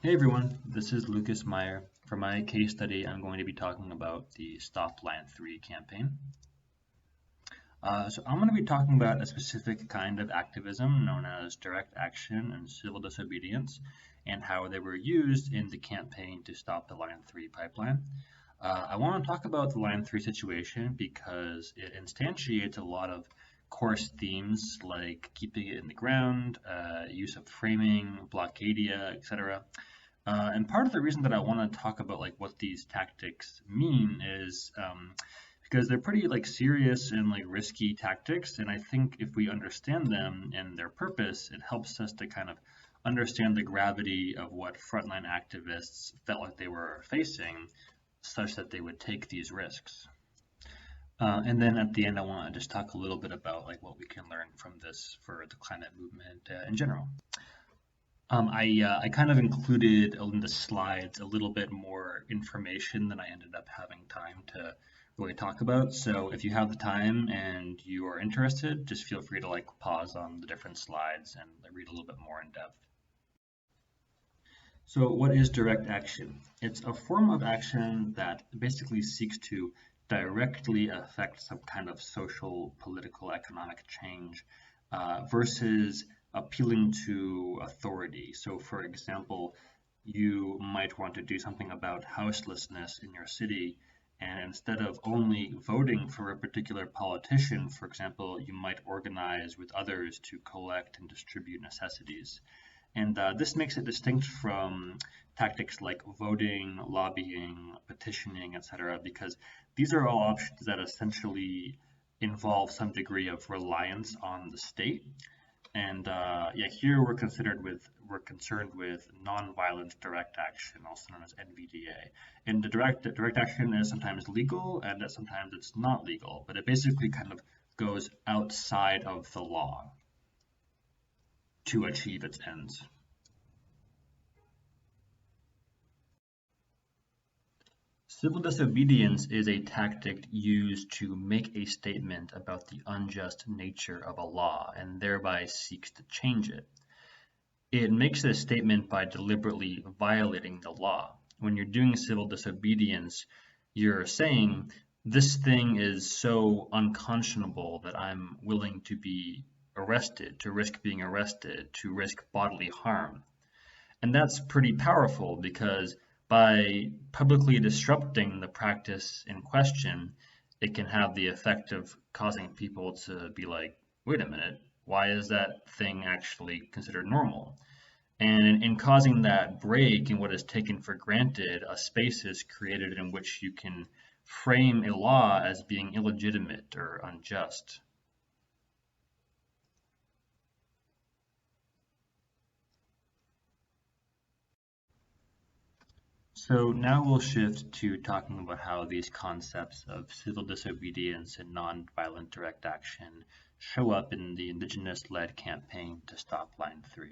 Hey everyone, this is Lucas Meyer. For my case study, I'm going to be talking about the Stop Line 3 campaign. So I'm going to be talking about a specific kind of activism known as direct action and civil disobedience and how they were used in the campaign to stop the Line 3 pipeline. I want to talk about the Line 3 situation because it instantiates a lot of course themes like keeping it in the ground, use of framing, blockadia, etc. And part of the reason that I want to talk about like what these tactics mean is because they're pretty like serious and like risky tactics, and I think if we understand them and their purpose, it helps us to kind of understand the gravity of what frontline activists felt like they were facing, such that they would take these risks. And then at the end, I want to just talk a little bit about like what we can learn from this for the climate movement in general. I kind of included in the slides a little bit more information than I ended up having time to really talk about. So if you have the time and you are interested, just feel free to like pause on the different slides and read a little bit more in depth. So what is direct action? It's a form of action that basically seeks to directly affect some kind of social, political, economic change versus appealing to authority. So for example, you might want to do something about houselessness in your city, and instead of only voting for a particular politician, for example, you might organize with others to collect and distribute necessities. And this makes it distinct from tactics like voting, lobbying, petitioning, etc., because these are all options that essentially involve some degree of reliance on the state. And yeah, here we're concerned with nonviolent direct action, also known as NVDA. And the direct action is sometimes legal and sometimes it's not legal, but it basically kind of goes outside of the law to achieve its ends. Civil disobedience is a tactic used to make a statement about the unjust nature of a law and thereby seeks to change it. It makes a statement by deliberately violating the law. When you're doing civil disobedience, you're saying, this thing is so unconscionable that I'm willing to be arrested, to risk being arrested, to risk bodily harm. And that's pretty powerful because by publicly disrupting the practice in question, it can have the effect of causing people to be like, wait a minute, why is that thing actually considered normal? And in causing that break in what is taken for granted, a space is created in which you can frame a law as being illegitimate or unjust. So now we'll shift to talking about how these concepts of civil disobedience and nonviolent direct action show up in the Indigenous-led campaign to stop Line 3.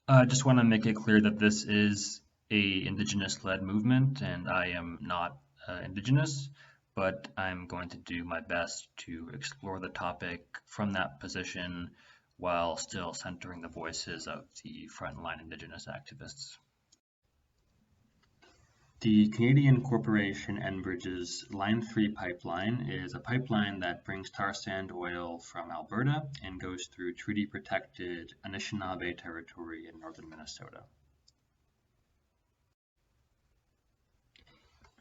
I just want to make it clear that this is a Indigenous-led movement and I am not Indigenous, but I'm going to do my best to explore the topic from that position while still centering the voices of the frontline Indigenous activists. The Canadian corporation Enbridge's Line 3 pipeline is a pipeline that brings tar sand oil from Alberta and goes through treaty-protected Anishinaabe territory in northern Minnesota.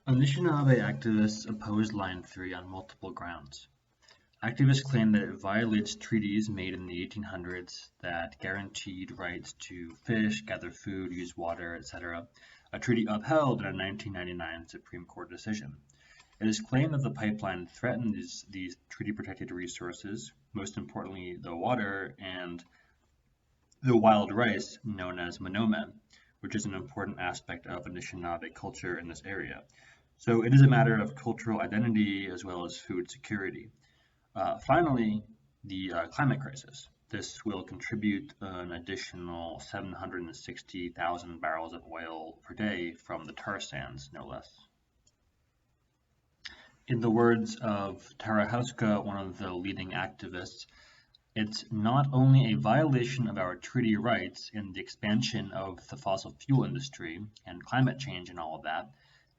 Anishinaabe activists oppose Line 3 on multiple grounds. Activists claim that it violates treaties made in the 1800s that guaranteed rights to fish, gather food, use water, etc., a treaty upheld in a 1999 Supreme Court decision. It is claimed that the pipeline threatens these treaty-protected resources, most importantly the water and the wild rice known as manome, which is an important aspect of Anishinaabe culture in this area. So it is a matter of cultural identity as well as food security. Finally, the climate crisis. This will contribute an additional 760,000 barrels of oil per day from the tar sands, no less. In the words of Tara Houska, one of the leading activists, It's not only a violation of our treaty rights in the expansion of the fossil fuel industry and climate change and all of that,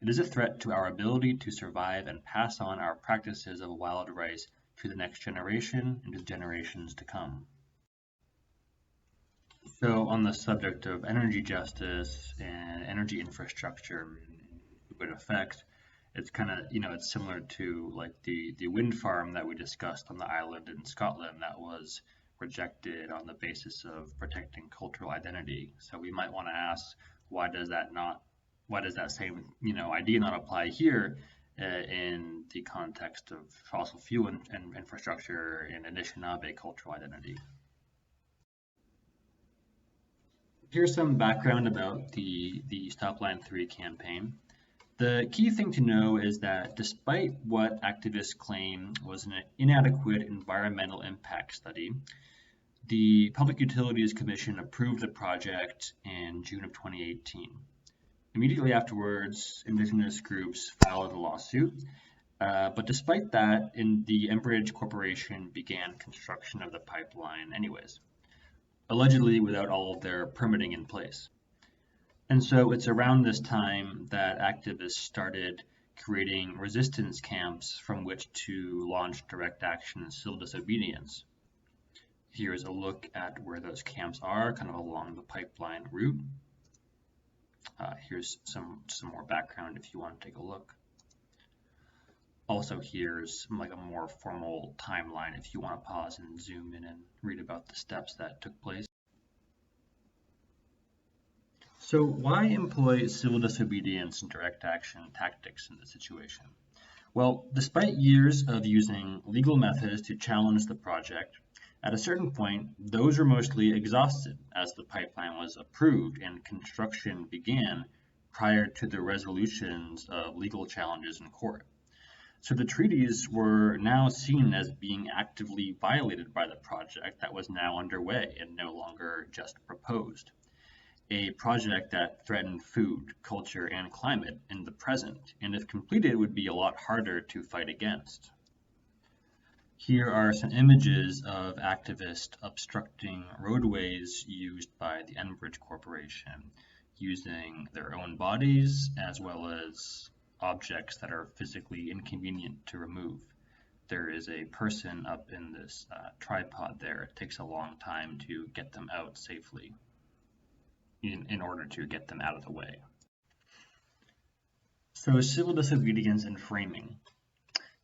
it is a threat to our ability to survive and pass on our practices of wild rice to the next generation and to generations to come. So on the subject of energy justice and energy infrastructure and good effect, it's kind of, it's similar to like the wind farm that we discussed on the island in Scotland that was rejected on the basis of protecting cultural identity. So we might want to ask, why does that same, idea not apply here in the context of fossil fuel and infrastructure and Anishinaabe cultural identity? Here's some background about the Stop Line 3 campaign. The key thing to know is that despite what activists claim was an inadequate environmental impact study, the Public Utilities Commission approved the project in June of 2018. Immediately afterwards, Indigenous groups filed a lawsuit, but despite that, the Enbridge Corporation began construction of the pipeline anyways, allegedly without all of their permitting in place. And so it's around this time that activists started creating resistance camps from which to launch direct action and civil disobedience. Here's a look at where those camps are, kind of along the pipeline route. Here's some more background if you want to take a look. Also, here's like a more formal timeline if you want to pause and zoom in and read about the steps that took place. So why employ civil disobedience and direct action tactics in this situation? Well, despite years of using legal methods to challenge the project, at a certain point, those were mostly exhausted as the pipeline was approved and construction began prior to the resolutions of legal challenges in court. So the treaties were now seen as being actively violated by the project that was now underway and no longer just proposed. A project that threatened food, culture, and climate in the present, and if completed would be a lot harder to fight against. Here are some images of activists obstructing roadways used by the Enbridge Corporation, using their own bodies as well as objects that are physically inconvenient to remove. There is a person up in this tripod there. It takes a long time to get them out safely in order to get them out of the way. So civil disobedience and framing.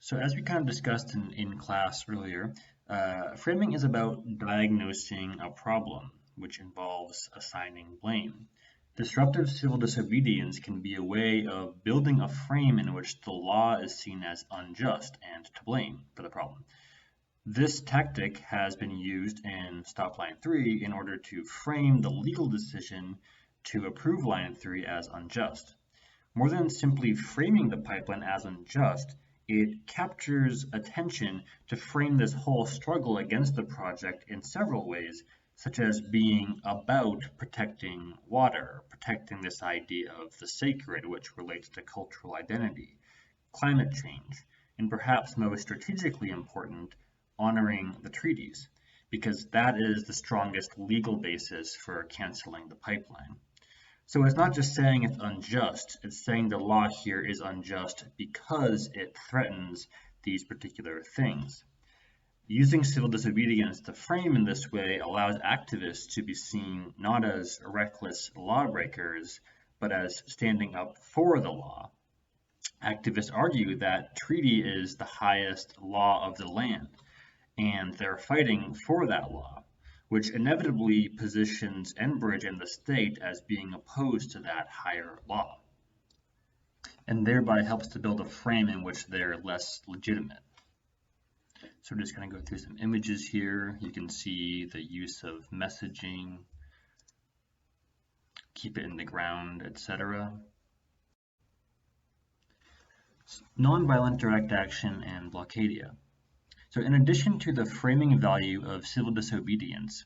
So as we kind of discussed in class earlier, framing is about diagnosing a problem, which involves assigning blame. Disruptive civil disobedience can be a way of building a frame in which the law is seen as unjust and to blame for the problem. This tactic has been used in Stop Line 3 in order to frame the legal decision to approve Line 3 as unjust. More than simply framing the pipeline as unjust, it captures attention to frame this whole struggle against the project in several ways, such as being about protecting water, protecting this idea of the sacred, which relates to cultural identity, climate change, and perhaps most strategically important, honoring the treaties, because that is the strongest legal basis for canceling the pipeline. So it's not just saying it's unjust, it's saying the law here is unjust because it threatens these particular things. Using civil disobedience to frame in this way allows activists to be seen not as reckless lawbreakers, but as standing up for the law. Activists argue that treaty is the highest law of the land, and they're fighting for that law, which inevitably positions Enbridge and the state as being opposed to that higher law, and thereby helps to build a frame in which they're less legitimate. So I'm just going to go through some images here. You can see the use of messaging, keep it in the ground, etc. Nonviolent direct action and blockadia. So in addition to the framing value of civil disobedience,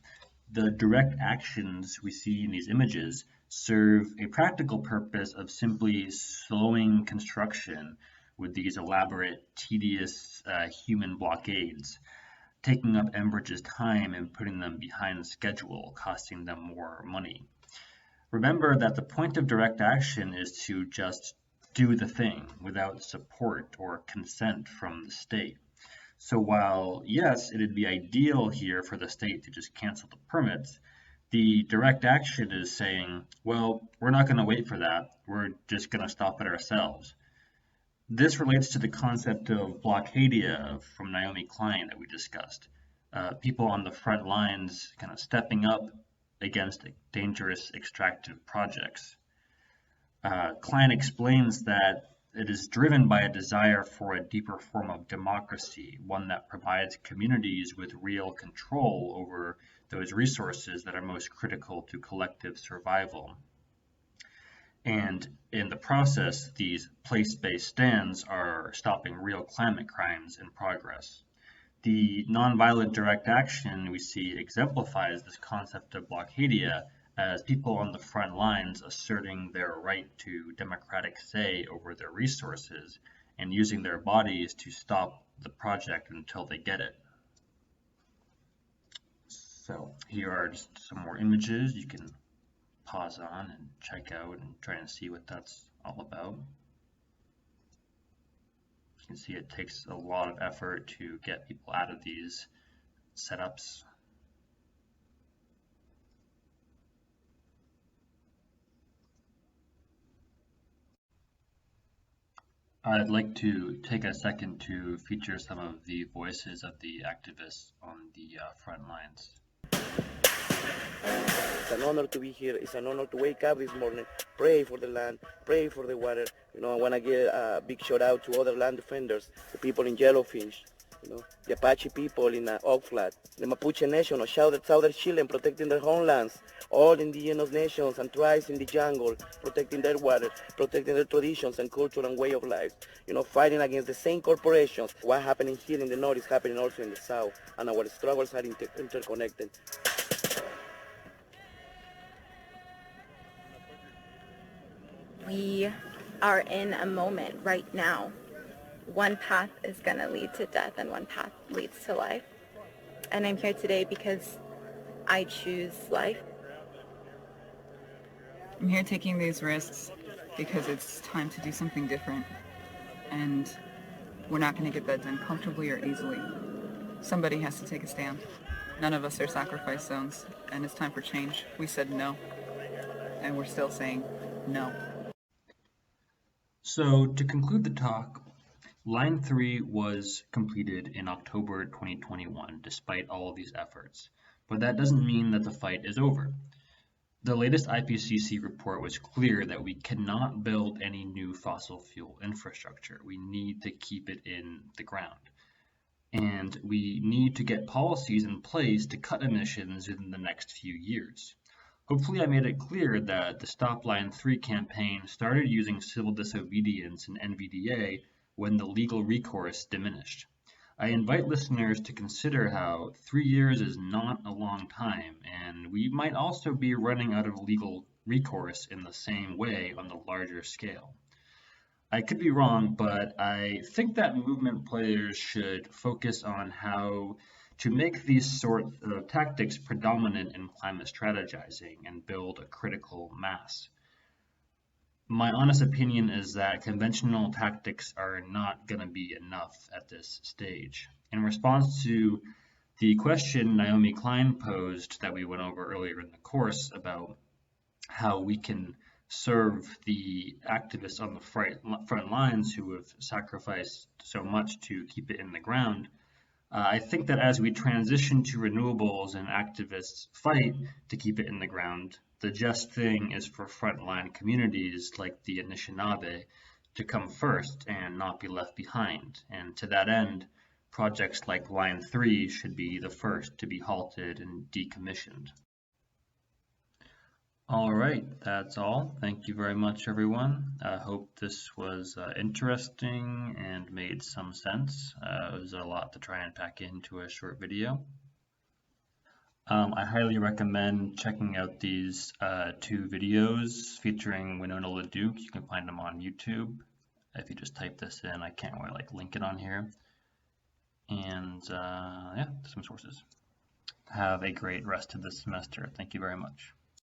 the direct actions we see in these images serve a practical purpose of simply slowing construction with these elaborate, tedious human blockades. taking up Enbridge's time and putting them behind schedule, costing them more money. Remember that the point of direct action is to just do the thing without support or consent from the state. So while, yes, it'd be ideal here for the state to just cancel the permits, the direct action is saying, well, we're not going to wait for that. We're just going to stop it ourselves. This relates to the concept of blockadia from Naomi Klein that we discussed. People on the front lines kind of stepping up against dangerous extractive projects. Klein explains that it is driven by a desire for a deeper form of democracy, one that provides communities with real control over those resources that are most critical to collective survival. And in the process, these place-based stands are stopping real climate crimes in progress. The nonviolent direct action we see exemplifies this concept of blockadia as people on the front lines asserting their right to democratic say over their resources and using their bodies to stop the project until they get it. So here are just some more images you can pause on and check out and try and see what that's all about. You can see it takes a lot of effort to get people out of these setups. I'd like to take a second to feature some of the voices of the activists on the front lines. It's an honor to be here. It's an honor to wake up this morning, pray for the land, pray for the water. You know, I want to give a big shout out to other land defenders, the people in Yellowfinch, you know, the Apache people in Oak Flat, the Mapuche Nation of Southern Chile protecting their homelands, all indigenous nations and tribes in the jungle, protecting their water, protecting their traditions and culture and way of life, you know, fighting against the same corporations. What's happening here in the north is happening also in the south, and our struggles are interconnected. We are in a moment right now. One path is going to lead to death and one path leads to life. And I'm here today because I choose life. I'm here taking these risks because it's time to do something different. And we're not going to get that done comfortably or easily. Somebody has to take a stand. None of us are sacrifice zones, and it's time for change. We said no, and we're still saying no. So to conclude the talk, Line 3 was completed in October 2021 despite all of these efforts, but that doesn't mean that the fight is over. The latest IPCC report was clear that we cannot build any new fossil fuel infrastructure. We need to keep it in the ground. And we need to get policies in place to cut emissions within the next few years. Hopefully I made it clear that the Stop Line 3 campaign started using civil disobedience and NVDA when the legal recourse diminished. I invite listeners to consider how 3 years is not a long time, and we might also be running out of legal recourse in the same way on the larger scale. I could be wrong, but I think that movement players should focus on how to make these sort of tactics predominant in climate strategizing and build a critical mass. My honest opinion is that conventional tactics are not going to be enough at this stage. In response to the question Naomi Klein posed that we went over earlier in the course about how we can serve the activists on the front lines who have sacrificed so much to keep it in the ground, I think that as we transition to renewables and activists fight to keep it in the ground, the just thing is for frontline communities like the Anishinaabe to come first and not be left behind. And to that end, projects like Line 3 should be the first to be halted and decommissioned. All right, that's all. Thank you very much, everyone. I hope this was interesting and made some sense. It was a lot to try and pack into a short video. I highly recommend checking out these 2 videos featuring Winona LaDuke. You can find them on YouTube. If you just type this in, I can't really link it on here. and yeah, some sources. Have a great rest of the semester. Thank you very much.